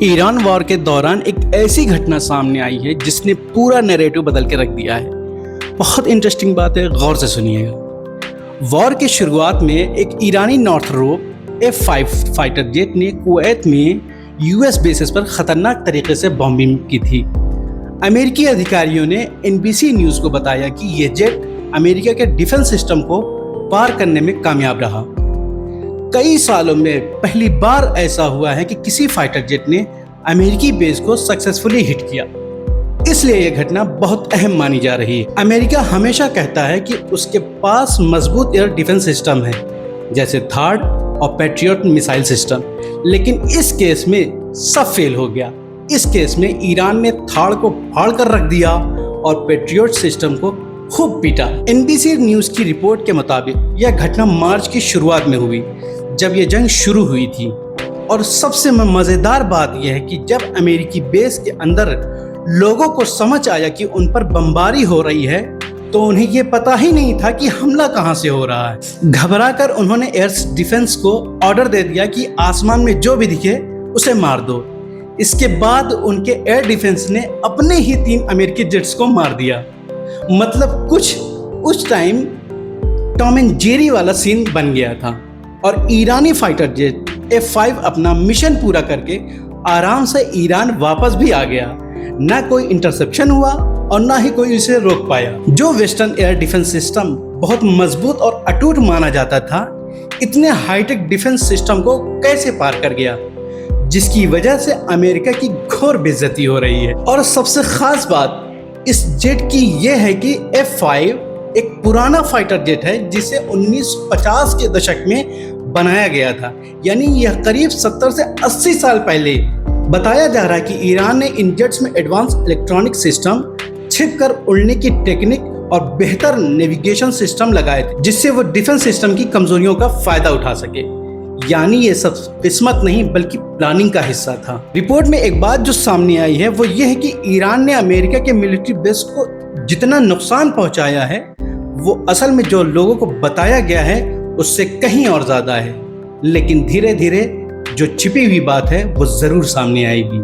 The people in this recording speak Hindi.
ईरान वॉर के दौरान एक ऐसी घटना सामने आई है जिसने पूरा नैरेटिव बदल के रख दिया है। बहुत इंटरेस्टिंग बात है, गौर से सुनिएगा। वॉर की शुरुआत में एक ईरानी नॉर्थरोप F-5 फाइटर जेट ने कुवैत में यूएस बेसिस पर खतरनाक तरीके से बॉम्बिंग की थी। अमेरिकी अधिकारियों ने NBC न्यूज़ को बताया कि यह जेट अमेरिका के डिफेंस सिस्टम को पार करने में कामयाब रहा। कई सालों में पहली बार ऐसा हुआ है कि किसी फाइटर जेट ने अमेरिकी बेस को सक्सेसफुली हिट किया, इसलिए यह घटना बहुत अहम मानी जा रही है। अमेरिका हमेशा कहता है कि उसके पास मजबूत एयर डिफेंस सिस्टम है, जैसे थार्ड और पैट्रियट मिसाइल सिस्टम, लेकिन इस केस में सब फेल हो गया। इस केस में ईरान ने थार्ड को फाड़ कर रख दिया और पैट्रियट सिस्टम को खूब पीटा। NBC न्यूज़ की रिपोर्ट के मुताबिक यह घटना मार्च की शुरुआत में हुई, जब यह जंग शुरू हुई थी। और सबसे मज़ेदार बात यह है कि जब अमेरिकी बेस के अंदर लोगों को समझ आया कि उन पर बमबारी हो रही है, तो उन्हें यह पता ही नहीं था कि हमला कहां से हो रहा है। घबराकर उन्होंने एयर डिफेंस को ऑर्डर दे दिया कि आसमान में जो भी दिखे उसे मार दो। इसके बाद उनके एयर डिफेंस ने अपने ही 3 अमेरिकी जेट्स को मार दिया। मतलब कुछ उस टाइम टॉम एंड जेरी वाला सीन बन गया था और ईरानी फाइटर जेट F-5 अपना मिशन पूरा करके आराम से ईरान वापस भी आ गया। ना कोई इंटरसेप्शन हुआ और ना ही कोई इसे रोक पाया। जो वेस्टर्न एयर डिफेंस सिस्टम बहुत मजबूत और अटूट माना जाता था, इतने हाईटेक डिफेंस सिस्टम को कैसे पार कर गया, जिसकी वजह से अमेरिका की घोर बेइज्जती हो रही है। और सबसे खास बात इस जेट की यह है कि F-5 एक पुराना फाइटर जेट है जिसे 1950 के दशक में बनाया गया था, यानी यह करीब 70 से 80 साल पहले। बताया जा रहा है कि ईरान ने इन जेट्स में एडवांस इलेक्ट्रॉनिक सिस्टम, छिपकर उड़ने की टेक्निक और बेहतर नेविगेशन सिस्टम लगाए थे, जिससे वो डिफेंस सिस्टम की कमजोरियों का फायदा उठा सके। यानी ये सब किस्मत नहीं बल्कि प्लानिंग का हिस्सा था। रिपोर्ट में एक बात जो सामने आई है वो ये है कि ईरान ने अमेरिका के मिलिट्री बेस को जितना नुकसान पहुंचाया है, वो असल में जो लोगों को बताया गया है उससे कहीं और ज्यादा है। लेकिन धीरे धीरे जो छिपी हुई बात है वो जरूर सामने आएगी।